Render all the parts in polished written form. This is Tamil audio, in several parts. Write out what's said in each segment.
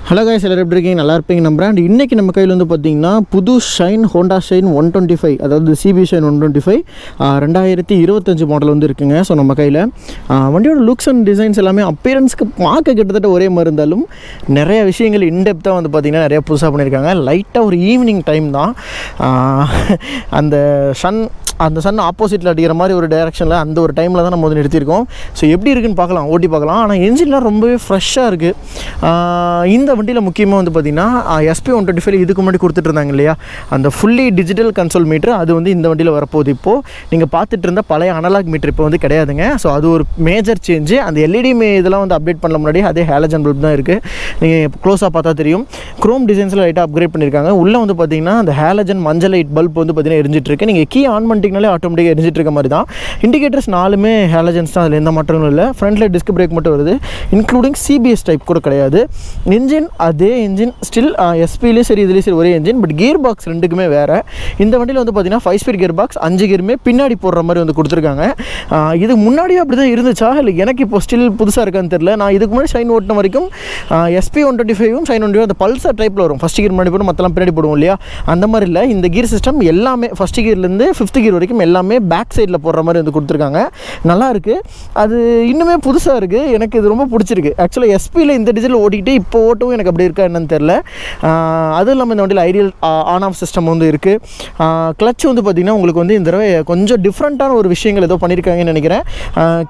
ஹலோ கைஸ், எல்லாரும் எப்படி இருக்கீங்க? நல்லா இருப்பீங்க நம்புறேன். அண்ட் இன்றைக்கி நம்ம கையில் வந்து பார்த்திங்கன்னா புது ஷைன் ஹோண்டா ஷைன் 125, அதாவது சிபி ஷைன் 125 2025 மாடல் வந்து இருக்குங்க. ஸோ நம்ம கையில் வண்டியோட லுக்ஸ் அண்ட் டிசைன்ஸ் எல்லாமே அப்பீரன்ஸ்க்கு பார்க்க கிட்டத்தட்ட ஒரே மாதிரி இருந்தாலும் நிறைய விஷயங்கள் இன்டெப்த்தாக வந்து பார்த்திங்கன்னா நிறைய புதுசாக பண்ணியிருக்காங்க. லைட்டாக ஒரு ஈவினிங் டைம் தான், அந்த சன் ஆப்போசிட்டில் அடிக்கிற மாதிரி ஒரு டைரெக்ஷனில் அந்த ஒரு டைமில் தான் நம்ம வந்து நிறுத்தியிருக்கோம். ஸோ எப்படி இருக்குன்னு பார்க்கலாம், ஓட்டி பார்க்கலாம். ஆனால் என்ஜின்லாம் ரொம்பவே ஃப்ரெஷ்ஷாக இருக்குது. இந்த வண்டியில் முக்கியமாக வந்து பார்த்திங்கன்னா SP 125 இதுக்கு முன்னாடி கொடுத்துட்ருந்தாங்க இல்லையா, அந்த ஃபுல்லி டிஜிட்டல் கன்சோல் மீட்ரு, அது வந்து இந்த வண்டியில் வரப்போகுது. இப்போது நீங்கள் பார்த்துட்டு இருந்த பழைய அனலாக் மீட்ரு இப்போ வந்து கிடையாதுங்க. ஸோ அது ஒரு மேஜர் சேஞ்சு. அந்த LED இதெல்லாம் வந்து அப்டேட் பண்ணல, முன்னாடி அதே ஹேலஜன் பல்ப் தான் இருக்குது. நீங்கள் க்ளோஸாக பார்த்தா தெரியும். க்ரோம் டிசைன்ஸில் லைட்டாக அப்கிரேட் பண்ணியிருக்காங்க. உள்ளே வந்து பார்த்திங்கன்னா அந்த ஹேலஜன் மஞ்சள் லைட் பல்ப் வந்து பார்த்திங்கன்னா எரிஞ்சிட்ருக்கு. நீங்கள் கீ ஆன் பண்ணிட்டீங்கனாலே ஆட்டோமேட்டிக்காக எரிஞ்சிட்டு இருக்க மாதிரி தான். இண்டிகேட்டர்ஸ் 4மே ஹேலஜன்ஸ் தான், அதில் எந்த மாற்றங்களும் இல்லை. ஃப்ரண்ட்டில் டிஸ்க் பிரேக் மட்டும் வருது, இன்க்ளூடிங் CBS டைப் கூட கிடையாது. இன்ஜின் அதே இன்ஜின் ஸ்டில் SPலேயும் சரி இதுலேயும் சரி ஒரே இன்ஜின், பட் கியர் பாக்ஸ் ரெண்டுக்குமே வேறு. இந்த வண்டியில் வந்து பார்த்திங்கன்னா 5 ஸ்பீட் கியர் பாக்ஸ், 5 கியருமே பின்னாடி போடுற மாதிரி வந்து கொடுத்துருக்காங்க. இது முன்னாடியே அப்படி தான் இருந்துச்சா இல்லை எனக்கு இப்போ ஸ்டில் புதுசாக இருக்கான்னு தெரியல. நான் இதுக்கு முன்னாடி ஷைன் ஓட்டின வரைக்கும் SP 125 ஷைன் 125 அந்த பல்சர் டைப்பில் வரும். ஃபஸ்ட் கியர் முன்னாடி போடும், மற்றெல்லாம் பின்னாடி போடுவோம் இல்லையா, அந்த மாதிரி இல்லை. இந்த கியர் சிஸ்டம் எல்லாமே ஃபஸ்ட் கியர்லேருந்து 5th கியர் வரைக்கும் எல்லாமே பேக் சைடில் போடுற மாதிரி வந்து கொடுத்துருக்காங்க. நல்லா இருக்குது, அது இன்னுமே புதுசாக இருக்குது. எனக்கு இது ரொம்ப பிடிச்சிருக்கு. ஆக்சுவலாக SPயில் இந்த டிஜிட்டல் ஓட்டிக்கிட்டு இப்போ ஓட்டவும் எனக்கு அப்படி இருக்கா என்னன்னு தெரில. அதுவும் இல்லாமல் இந்த வண்டியில் ஐடியல் ஆன் ஆஃப் சிஸ்டம் வந்து இருக்குது. கிளச் வந்து பார்த்திங்கன்னா உங்களுக்கு வந்து இந்த தடவை கொஞ்சம் டிஃப்ரெண்ட்டான ஒரு விஷயங்கள் ஏதோ பண்ணியிருக்காங்கன்னு நினைக்கிறேன்.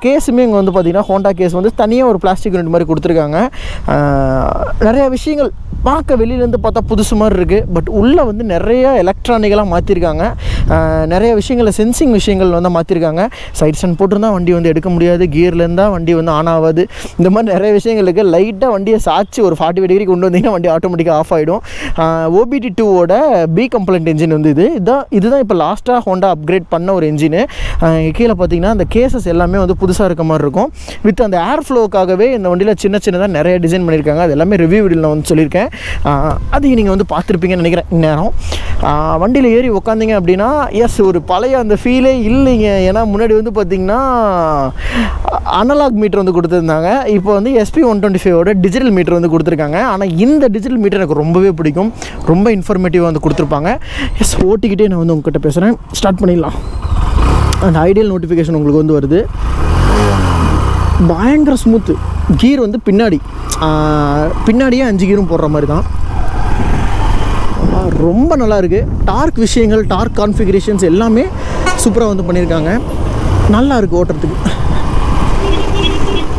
கேஸுமே இங்கே வந்து பார்த்திங்கன்னா ஹோண்டா கேஸ் வந்து தனியாக ஒரு பிளாஸ்டிக் யூனிட் மாதிரி கொடுத்துருக்காங்க. நிறையா விஷயங்கள் பார்க்க வெளியிலேருந்து பார்த்தா புதுசு மாதிரி இருக்குது, பட் உள்ளே வந்து நிறைய எலக்ட்ரானிக்கெலாம் மாற்றிருக்காங்க. நிறைய விஷயங்களை சென்சிங் விஷயங்கள் வந்து மாற்றிருக்காங்க. சைட் ஸ்டாண்ட் போட்டிருந்தால் வண்டி வந்து எடுக்க முடியாது, கியர்லேருந்தால் வண்டி வந்து ஆன் ஆகாது. இந்த மாதிரி நிறைய விஷயங்கள் இருக்குது. லைட்டாக வண்டியை சாய்ச்சி ஒரு 45 டிகிரி கொண்டு வந்தீங்கன்னா வண்டி ஆட்டோமேட்டிக்காக ஆஃப் ஆகிடும். OBD2ஓட B கம்ப்ளைண்ட் இன்ஜின் வந்து இதுதான் இப்போ லாஸ்ட்டாக ஹோண்டா அப்கிரேட் பண்ண ஒரு இன்ஜினு. கீழே பார்த்தீங்கன்னா அந்த கேசஸ் எல்லாமே வந்து புதுசாக இருக்க மாதிரி இருக்கும். வித் அந்த ஏர் ஃப்ளோக்காகவே இந்த வண்டியில் சின்னதாக நிறைய டிசைன் பண்ணியிருக்காங்க. அது எல்லாமே ரிவ்யூ வீடியோவில் நான் வந்து சொல்லியிருக்கேன். அது நீங்கள் வந்து பார்த்துருப்பீங்கன்னு நினைக்கிறேன். இந்நேரம் வண்டியில் ஏறி உட்காந்திங்க அப்படின்னா எஸ், ஒரு பழைய அந்த ஃபீலே இல்லைங்க. ஏன்னா முன்னாடி வந்து பார்த்திங்கன்னா அனலாக் மீட்டர் வந்து கொடுத்துருந்தாங்க, இப்போ வந்து SP 125ஓட டிஜிட்டல் மீட்டர் வந்து கொடுத்துருக்காங்க. ஆனால் இந்த டிஜிட்டல் மீட்டர் எனக்கு ரொம்பவே பிடிக்கும், ரொம்ப இன்ஃபர்மேட்டிவாக வந்து கொடுத்துருப்பாங்க. எஸ், ஓட்டிக்கிட்டே நான் வந்து உங்கள்கிட்ட பேசுகிறேன். ஸ்டார்ட் பண்ணிடலாம். அந்த ஐடியல் நோட்டிஃபிகேஷன் உங்களுக்கு வந்து வருது. பயங்கர ஸ்மூத்து. கீர் வந்து பின்னாடியே 5 கீரும் போடுற மாதிரி தான். ரொம்ப நல்லா இருக்குது. டார்க் விஷயங்கள், டார்க் கான்ஃபிகரேஷன்ஸ் எல்லாமே சூப்பராக வந்து பண்ணியிருக்காங்க. நல்லா இருக்குது ஓட்டுறதுக்கு.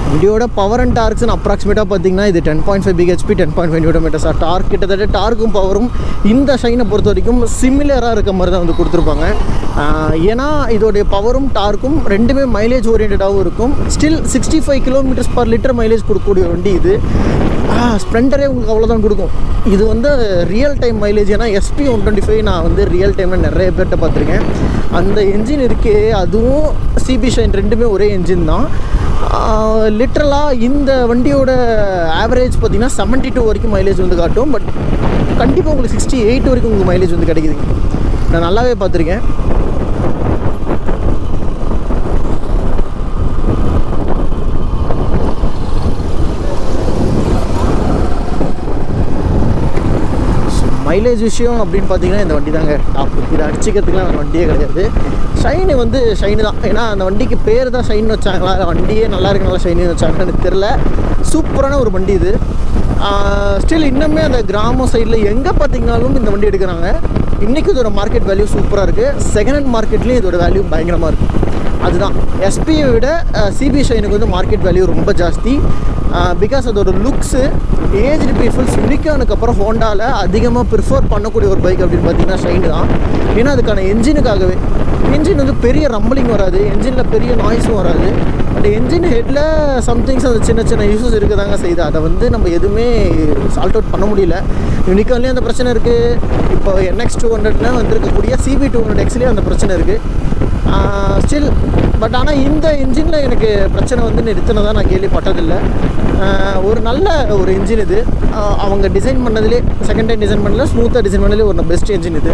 வண்டியோட பவர் அண்ட் டார்க்ஸ்னு அப்ராக்சிமேட்டாக பார்த்தீங்கன்னா இது 10.5 BHP 10.5 Nm. டார்க் கிட்டத்தட்ட டார்க்கும் பவரும் இந்த ஷைனை பொறுத்த வரைக்கும் சிமிலராக இருக்க மாதிரி தான் வந்து கொடுத்துருப்பாங்க. ஏன்னா இதோடைய பவரும் டார்க்கும் ரெண்டுமே மைலேஜ் ஓரியன்டாகவும் இருக்கும். ஸ்டில் 65 km/L மைலேஜ் கொடுக்கக்கூடிய வண்டி இது. ஸ்ப்ளெண்டரே உங்களுக்கு அவ்வளோதான் கொடுக்கும். இது வந்து ரியல் டைம் மைலேஜ். ஏன்னா SP 125 நான் வந்து ரியல் டைமில் நிறைய பேர்கிட்ட பார்த்துருக்கேன். அந்த என்ஜின் இருக்கே, அதுவும் CB ஷைன் ரெண்டுமே ஒரே என்ஜின் தான். லிட்ரலாக இந்த வண்டியோட ஆவரேஜ் பார்த்திங்கன்னா 72 வரைக்கும் மைலேஜ் வந்து காட்டும். பட் கண்டிப்பாக உங்களுக்கு 68 வரைக்கும் உங்களுக்கு மைலேஜ் வந்து கிடைக்குதுங்க. நான் நல்லாவே பார்த்துருக்கேன். மைலேஜ் விஷயம் அப்படின்னு பார்த்தீங்கன்னா இந்த வண்டி தாங்க டாப். இதை அடிச்சிக்கிறதுக்குலாம் அந்த வண்டியே கிடையாது. ஷைனு வந்து ஷைனு தான். ஏன்னா அந்த வண்டிக்கு பேர் தான் ஷைன் வச்சாங்களா, வண்டியே நல்லா இருக்கு, நல்லா ஷைனு வச்சாங்கன்னு எனக்கு தெரில. சூப்பரான ஒரு வண்டி இது. ஸ்டில் இன்னுமே அந்த கிராம சைடில் எங்கே பார்த்தீங்கன்னாலும் இந்த வண்டி எடுக்கிறாங்க. இன்றைக்கி இதோட மார்க்கெட் வேல்யூ சூப்பராக இருக்குது. செகண்ட் ஹேண்ட் மார்க்கெட்லேயும் இதோட வேல்யூ பயங்கரமாக இருக்குது. அதுதான் SPயை விட CB ஷைனுக்கு வந்து மார்க்கெட் வேல்யூ ரொம்ப ஜாஸ்தி. பிகாஸ் அதோட லுக்ஸு ஏஜ்டு பீப்புள்ஸ் யூனிகானுக்கப்புறம் ஹோண்டாவில் அதிகமாக ப்ரிஃபர் பண்ணக்கூடிய ஒரு பைக் அப்படின்னு பார்த்தீங்கன்னா ஷைனு தான். ஏன்னா அதுக்கான என்ஜினுக்காகவே. என்ஜின் வந்து பெரிய ரம்பலிங் வராது, என்ஜினில் பெரிய நாய்ஸும் வராது. பட் என்ஜின் ஹெட்டில் சம்திங்ஸ் அது சின்ன இஷ்யூஸ் இருக்குதாங்க செய்யுது. அதை வந்து நம்ம எதுவுமே சால்ட் அவுட் பண்ண முடியல. யூனிகான்லேயும் அந்த பிரச்சனை இருக்குது. இப்போ NX 200 வந்திருக்கக்கூடிய CB 200Xலேயும் அந்த பிரச்சனை இருக்குது. ஸ்டில் பட் ஆனால் இந்த இன்ஜினில் எனக்கு பிரச்சனை வந்து நிறுத்தினதான் நான் கேள்விப்பட்டதில்லை. ஒரு நல்ல ஒரு இன்ஜின் இது. அவங்க டிசைன் பண்ணதுலேயே செகண்ட் டைம் டிசைன் பண்ணல, ஸ்மூத்தாக டிசைன் பண்ணதுலேயே ஒரு பெஸ்ட் இன்ஜின் இது.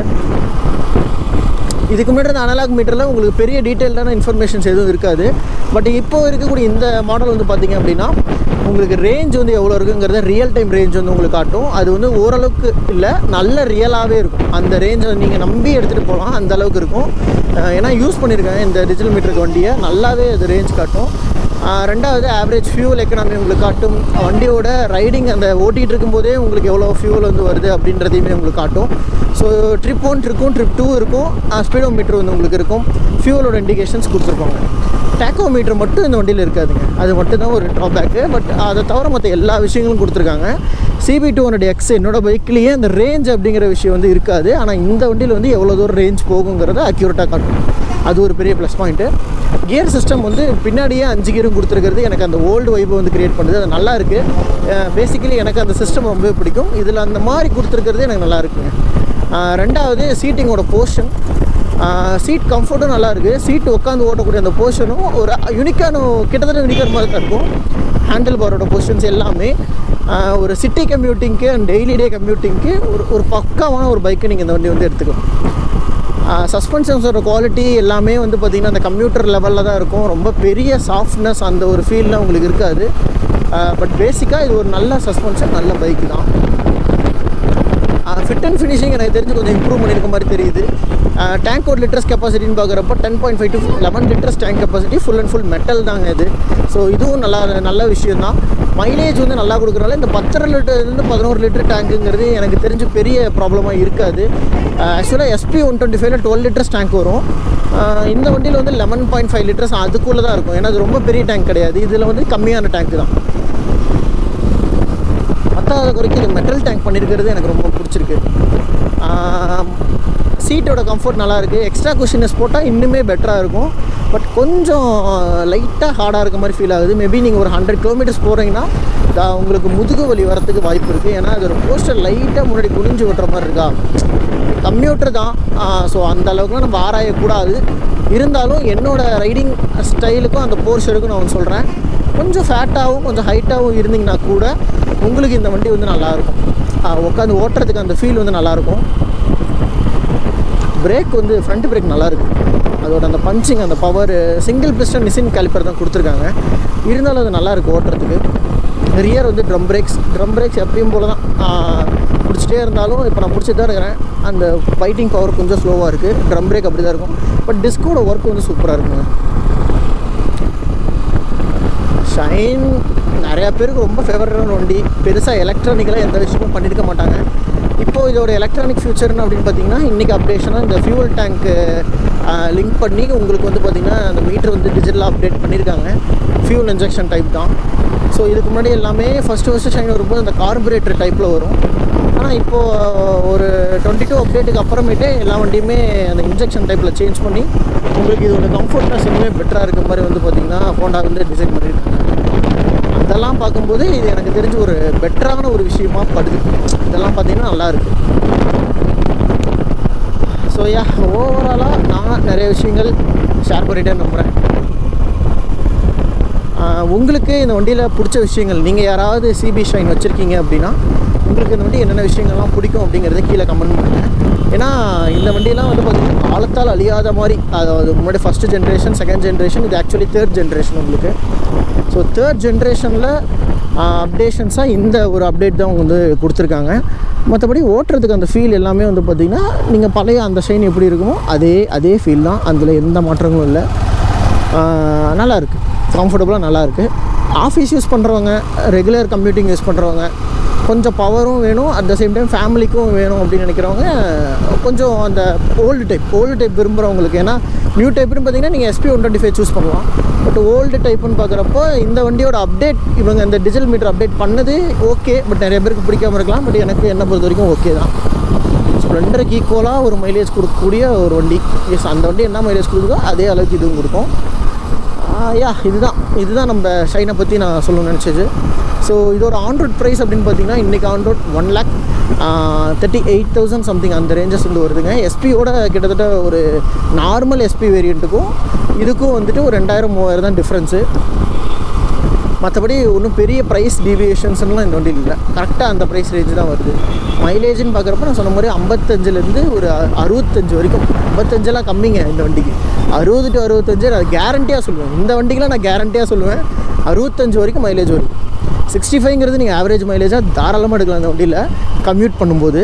இதுக்கு முன்னாடி அந்த அனலாக் மீட்டரில் உங்களுக்கு பெரிய டீட்டெயில்டான இன்ஃபர்மேஷன்ஸ் எதுவும் இருக்காது. பட் இப்போ இருக்கக்கூடிய இந்த மாடல் வந்து பார்த்திங்க அப்படின்னா உங்களுக்கு ரேஞ்ச் வந்து எவ்வளோ இருக்குங்கிறத ரியல் டைம் ரேஞ்ச் வந்து உங்களுக்கு காட்டும். அது வந்து ஓரளவுக்கு இல்லை, நல்ல ரியலாகவே இருக்கும். அந்த ரேஞ்சை நீங்கள் நம்பி எடுத்துகிட்டு போகலாம், அந்த அளவுக்கு இருக்கும். ஏன்னா யூஸ் பண்ணியிருக்கேன் இந்த டிஜிட்டல் மீட்டருக்கு வண்டியை, நல்லாவே அது ரேஞ்ச் காட்டும். ரெண்டாவது ஆவரேஜ் ஃபியூல் எக்கனாமி உங்களுக்கு காட்டும். வண்டியோட ரைடிங் அந்த ஓட்டிகிட்டு இருக்கும்போதே உங்களுக்கு எவ்வளோ ஃபியூல் வந்து வருது அப்படின்றதையுமே உங்களுக்கு காட்டும். ஸோ ட்ரிப் 1 இருக்கும், ட்ரிப் 2 இருக்கும், ஸ்பீடோ மீட்டர் வந்து உங்களுக்கு இருக்கும், ஃபியூலோட இண்டிகேஷன்ஸ் கொடுத்துருப்பாங்க. டேக்கோ மீட்டர் மட்டும் இந்த வண்டியில் இருக்காதுங்க, அது மட்டும் தான் ஒரு ட்ராபேக்கு. பட் அதை தவிர மற்ற எல்லா விஷயங்களும் கொடுத்துருக்காங்க. CB200X என்னோடய பைக்லேயே அந்த ரேஞ்ச் அப்படிங்கிற விஷயம் வந்து இருக்காது. ஆனால் இந்த வண்டியில் வந்து எவ்வளோ தூரம் ரேஞ்ச் போகுங்கிறத அக்யூரேட்டாக காட்டும். அது ஒரு பெரிய ப்ளஸ் பாயிண்ட்டு. கியர் சிஸ்டம் வந்து பின்னாடியே 5 கியரும் கொடுத்துருக்கிறது எனக்கு அந்த ஓல்டு வைப்பை வந்து க்ரியேட் பண்ணுது. அது நல்லா இருக்குது. பேசிக்கலி எனக்கு அந்த சிஸ்டம் ரொம்பவே பிடிக்கும். இதில் அந்த மாதிரி கொடுத்துருக்கிறது எனக்கு நல்லா இருக்குங்க. ரெண்டாவது சீட்டிங்கோட போர்ஷன், சீட் கம்ஃபர்ட்டும் நல்லாயிருக்கு. சீட் உட்காந்து ஓட்டக்கூடிய அந்த போர்ஷனும் ஒரு யூனிக்கான, கிட்டத்தட்ட யூனிக்கான மாதிரி தான் இருக்கும். ஹேண்டில் பாரோட பொசிஷன்ஸ் எல்லாமே ஒரு சிட்டி கம்யூட்டிங்க்கு அண்ட் டெய்லி டே கம்யூட்டிங்க்கு ஒரு பக்காவான ஒரு பைக்கை நீங்கள் இந்த வண்டி வந்து எடுத்துக்கலாம். சஸ்பென்ஷன்ஸோட குவாலிட்டி எல்லாமே வந்து பார்த்திங்கன்னா அந்த கம்ப்யூட்டர் லெவலில் தான் இருக்கும். ரொம்ப பெரிய சாஃப்ட்னஸ் அந்த ஒரு ஃபீல்லாம் உங்களுக்கு இருக்காது. பட் பேசிக்காக இது ஒரு நல்ல சஸ்பென்ஷன், நல்ல பைக்கு தான். ஃபிட் அண்ட் ஃபினிஷிங் எனக்கு தெரிஞ்சு கொஞ்சம் இம்ப்ரூவ் பண்ணியிருக்க மாதிரி தெரியுது. டேங்க் ஒரு லிட்டர்ஸ் கெப்பாசிட்டின்னு பார்க்குறப்போ 10.5 to 11 litres tank capacity, full and full metal தாங்க இது. ஸோ இதுவும் நல்ல விஷயம் தான். மைலேஜ் வந்து நல்லா கொடுக்குறனால இந்த 10 லிட்டர்லேருந்து 11 லிட்டர் டேங்க்குங்கிறது எனக்கு தெரிஞ்சு பெரிய ப்ராப்ளமாக இருக்காது. ஆக்சுவலாக SP125ல 12 லிட்டர்ஸ் டேங்க் வரும். இந்த வண்டியில் வந்து 11.5 லிட்டர்ஸ் அதுக்குள்ளே தான் இருக்கும். ஏன்னா அது ரொம்ப பெரிய டேங்க் கிடையாது, இதில் வந்து கம்மியான டேங்க் தான். பத்தாவது குறைக்கு இது மெட்டல் டேங்க் பண்ணியிருக்கிறது எனக்கு ரொம்ப பிடிச்சிருக்கு. சீட்டோட கம்ஃபர்ட் நல்லாயிருக்கு. எக்ஸ்ட்ரா குஷினஸ் போட்டால் இன்னுமே பெட்டராக இருக்கும். பட் கொஞ்சம் லைட்டாக ஹார்டாக இருக்க மாதிரி ஃபீல் ஆகுது. மேபி நீங்கள் ஒரு 100 கிலோமீட்டர்ஸ் போகிறீங்கன்னா உங்களுக்கு முதுகு வலி வரத்துக்கு வாய்ப்பு இருக்குது. ஏன்னா அது ஒரு போஸ்டர் லைட்டாக முன்னாடி குனிஞ்சு ஓட்டுற மாதிரி இருக்கா. கம்ப்யூட்டர் தான், ஸோ அந்த அளவுக்குலாம் நம்ம ஆராயக்கூடாது. இருந்தாலும் என்னோடய ரைடிங் ஸ்டைலுக்கும் அந்த போர்ஷருக்கும் நான் சொல்கிறேன், கொஞ்சம் ஃபேட்டாகவும் கொஞ்சம் ஹைட்டாகவும் இருந்திங்கன்னா கூட உங்களுக்கு இந்த வண்டி வந்து நல்லாயிருக்கும். உட்காந்து ஓட்டுறதுக்கு அந்த ஃபீல் வந்து நல்லாயிருக்கும். பிரேக் வந்து ஃப்ரண்ட் பிரேக் நல்லாயிருக்கு. அதோட அந்த பஞ்சிங், அந்த power, single piston machine caliper தான் கொடுத்துருக்காங்க. இருந்தாலும் அது நல்லாயிருக்கு ஓட்டுறதுக்கு. ரியர் வந்து ட்ரம் பிரேக்ஸ் எப்பயும் போல் தான் பிடிச்சிட்டே இருந்தாலும், இப்போ நான் பிடிச்சிட்டு தான் இருக்கிறேன். அந்த ஃபைட்டிங் பவர் கொஞ்சம் ஸ்லோவாக இருக்குது. ட்ரம் பிரேக் அப்படி தான் இருக்கும். பட் டிஸ்கோட ஒர்க் வந்து சூப்பராக இருக்குங்க. ஷைன் நிறையா பேருக்கு ரொம்ப ஃபேவரட்டான வண்டி. பெருசாக எலக்ட்ரானிக்கலாக எந்த விஷயமும் பண்ணியிருக்க மாட்டாங்க. இப்போது இதோட எலக்ட்ரானிக் ஃபியூச்சர்னு அப்படின்னு பார்த்தீங்கன்னா, இன்றைக்கி அப்டேஷனாக இந்த ஃபியூவல் டேங்க்கு லிங்க் பண்ணி உங்களுக்கு வந்து பார்த்திங்கன்னா அந்த மீட்டர் வந்து டிஜிட்டலாக அப்டேட் பண்ணியிருக்காங்க. ஃபியூல் இன்ஜெக்ஷன் டைப் தான். ஸோ இதுக்கு முன்னாடி எல்லாமே ஃபஸ்ட்டு ஷைன் வரும்போது அந்த கார்பரேட்டர் டைப்பில் வரும். ஆனால் இப்போது ஒரு 22 அப்டேட்டுக்கு அப்புறமேட்டே எல்லா வண்டியுமே அந்த இன்ஜெக்ஷன் டைப்பில் சேஞ்ச் பண்ணி உங்களுக்கு இதோட கம்ஃபர்ட்னஸ் இன்னுமே பெட்டராக இருக்க மாதிரி வந்து பார்த்திங்கன்னா ஹோண்டா வந்து டிசைன் பண்ணியிருக்காங்க. அதெல்லாம் பார்க்கும்போது இது எனக்கு தெரிஞ்ச ஒரு பெட்டரான ஒரு விஷயமா படுது. இதெல்லாம் பார்த்திங்கன்னா நல்லாயிருக்கு. ஸோ ஓவராலாக நான் நிறைய விஷயங்கள் ஷேர் பண்ணிட்டே நம்புகிறேன். உங்களுக்கு இந்த வண்டியில் பிடிச்ச விஷயங்கள், நீங்கள் யாராவது சிபி ஷைன் வச்சுருக்கீங்க அப்படின்னா உங்களுக்கு இந்த வண்டி என்னென்ன விஷயங்கள்லாம் பிடிக்கும் அப்படிங்கிறத கீழே கமெண்ட் பண்ணுங்கள். ஏன்னா இந்த வண்டியெல்லாம் வந்து பார்த்திங்கன்னா காலத்தால் அழியாத மாதிரி, அதாவது முன்னாடி ஃபஸ்ட்டு ஜென்ரேஷன், செகண்ட் ஜென்ரேஷன், இது ஆக்சுவலி தேர்ட் ஜென்ரேஷன் உங்களுக்கு. ஸோ தேர்ட் ஜென்ரேஷனில் அப்டேஷன்ஸாக இந்த ஒரு அப்டேட் தான் அவங்க வந்து கொடுத்துருக்காங்க. மற்றபடி ஓட்டுறதுக்கு அந்த ஃபீல் எல்லாமே வந்து பார்த்திங்கன்னா நீங்கள் பழைய அந்த ஷைன் எப்படி இருக்குமோ அதே ஃபீல் தான். அதில் எந்த மாற்றங்களும் இல்லை. நல்லாயிருக்கு, கம்ஃபர்டபுளாக நல்லாயிருக்கு. ஆஃபீஸ் யூஸ் பண்ணுறவங்க, ரெகுலர் கம்யூட்டிங் யூஸ் பண்ணுறவங்க, கொஞ்சம் பவரும் வேணும், அட் த சேம் டைம் ஃபேமிலிக்கும் வேணும் அப்படின்னு நினைக்கிறவங்க கொஞ்சம் அந்த ஓல்டு டைப் விரும்புகிறவங்களுக்கு. ஏன்னா நியூ டைப்னு பார்த்தீங்கன்னா நீங்கள் SP125 சூஸ் பண்ணலாம். பட் ஓல்டு டைப்புன்னு பார்க்குறப்போ இந்த வண்டியோட அப்டேட், இவங்க இந்த டிஜிட்டல் மீட்டர் அப்டேட் பண்ணது ஓகே. பட் நிறைய பேருக்கு பிடிக்காமல் இருக்கலாம். பட் என்னை பொறுத்த வரைக்கும் ஓகே தான். ஸ்ப்ளெண்டருக்கு ஈக்குவலாக ஒரு மைலேஜ் கொடுக்கக்கூடிய ஒரு வண்டி. அந்த வண்டி என்ன மைலேஜ் கொடுக்குதோ அதே அளவுக்கு இதுவும் கொடுக்கும். இதுதான் நம்ம ஷைனை பற்றி நான் சொல்லணும்னு நினச்சது. ஸோ இதோட ஆன்ரோட் ப்ரைஸ் அப்படின்னு பார்த்தீங்கன்னா இன்றைக்கி ஆன்ரோட் 1,38,000 சம்திங் அந்த ரேஞ்சஸ் வந்து வருதுங்க. எஸ்பியோட கிட்டத்தட்ட ஒரு நார்மல் எஸ்பி வேரியண்ட்டுக்கும் இதுக்கும் வந்துட்டு ஒரு 2,000-3,000 தான் டிஃப்ரென்ஸு. மற்றபடி ஒன்றும் பெரிய ப்ரைஸ் டீவியேஷன்ஸ்லாம் இந்த வண்டியில் இல்லை. கரெக்டாக அந்த ப்ரைஸ் ரேஞ்சு தான் வருது. மைலேஜ்னு பார்க்குறப்ப நான் சொன்ன மாதிரி 55லேருந்து ஒரு 65 வரைக்கும். 55 கம்மிங்க இந்த வண்டிக்கு. 60 to 65 நான் கேரண்டியாக சொல்லுவேன். இந்த வண்டிக்கெலாம் நான் கேரண்டியாக சொல்லுவேன் 65 வரைக்கும் மைலேஜ் வரும். 65ங்கிறது நீங்கள் ஆவரேஜ் மைலேஜாக தாராளமாக எடுக்கலாம் இந்த வண்டியில் கம்யூட் பண்ணும்போது.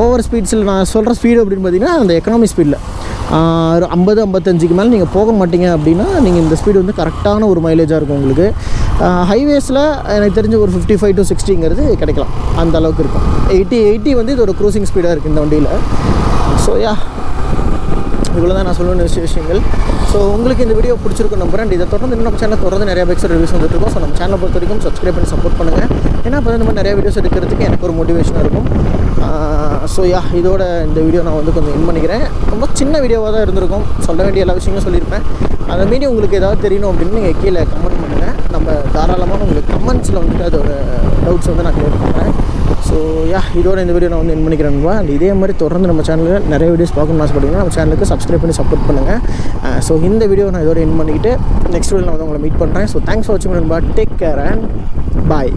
ஓவர் ஸ்பீட்ஸில் நான் சொல்கிற ஸ்பீடு அப்படின்னு பார்த்தீங்கன்னா அந்த எக்கனாமி ஸ்பீடில் 50-55க்கு மேலே நீங்கள் போக மாட்டீங்க அப்படின்னா நீங்கள் இந்த ஸ்பீடு வந்து கரெக்டான ஒரு மைலேஜாக இருக்கும் உங்களுக்கு. ஹைவேஸில் எனக்கு தெரிஞ்ச ஒரு 55 to 60ங்கிறது கிடைக்கலாம், அந்த அளவுக்கு இருக்கும். 80 வந்து இதோட க்ரூசிங் ஸ்பீடாக இருக்குது இந்த வண்டியில். ஸோ இவ்வளோ தான் நான் சொல்லணும்னு விஷயங்கள். ஸோ உங்களுக்கு இந்த வீடியோ பிடிச்சிருக்கும் நம்புறேன். இதை தொடர்ந்து இன்னும் நம்ம சேனலில் தொடர்ந்து நிறைய பைக்ஸ் ரிவ்யூஸ் வந்துட்டுருக்கோம். ஸோ நம்ம சேனலை பொறுத்த வரைக்கும் சப்ஸ்கிரைப் பண்ணி சப்போர்ட் பண்ணுங்கள். ஏன்னா அப்போ இந்த மாதிரி நிறைய வீடியோஸ் எடுக்கிறதுக்கு எனக்கு ஒரு மோட்டிவேஷனாக இருக்கும். ஸோ இதோட இந்த வீடியோ நான் வந்து கொஞ்சம் என் பண்ணிக்கிறேன். ரொம்ப சின்ன வீடியோவாக தான் இருந்திருக்கும். சொல்ல வேண்டிய எல்லா விஷயங்களும் சொல்லியிருப்பேன். அதை மீறி உங்களுக்கு ஏதாவது தெரியணும் அப்படின்னு நீங்கள் கீழே கமெண்ட் பண்ணுங்கள். நம்ம தாராளமாக உங்களுக்கு கமெண்ட்ஸில் வந்துட்டு அதோட டவுட்ஸ் வந்து நான் கிளியர் பண்ணுறேன். ஸோ இதோட இந்த வீடியோ நான் வந்து என் பண்ணிக்கிறேன். அண்ட் இதே மாதிரி தொடர்ந்து நம்ம சேனலில் நிறைய வீடியோஸ் பார்க்கணும்னு ஆசைப்பட்டீங்கன்னா நம்ம சேனலுக்கு சப்ஸ்கிரைப் பண்ணி சப்போர்ட் பண்ணுங்கள். ஸோ இந்த வீடியோ நான் இதோட என் பண்ணிக்கிட்டு நெக்ஸ்ட் வீடியோ நான் வந்து உங்களை மீட் பண்ணுறேன். ஸோ தேங்க்ஸ் ஃபார் வாட்சிங் நண்பா. Take care and bye.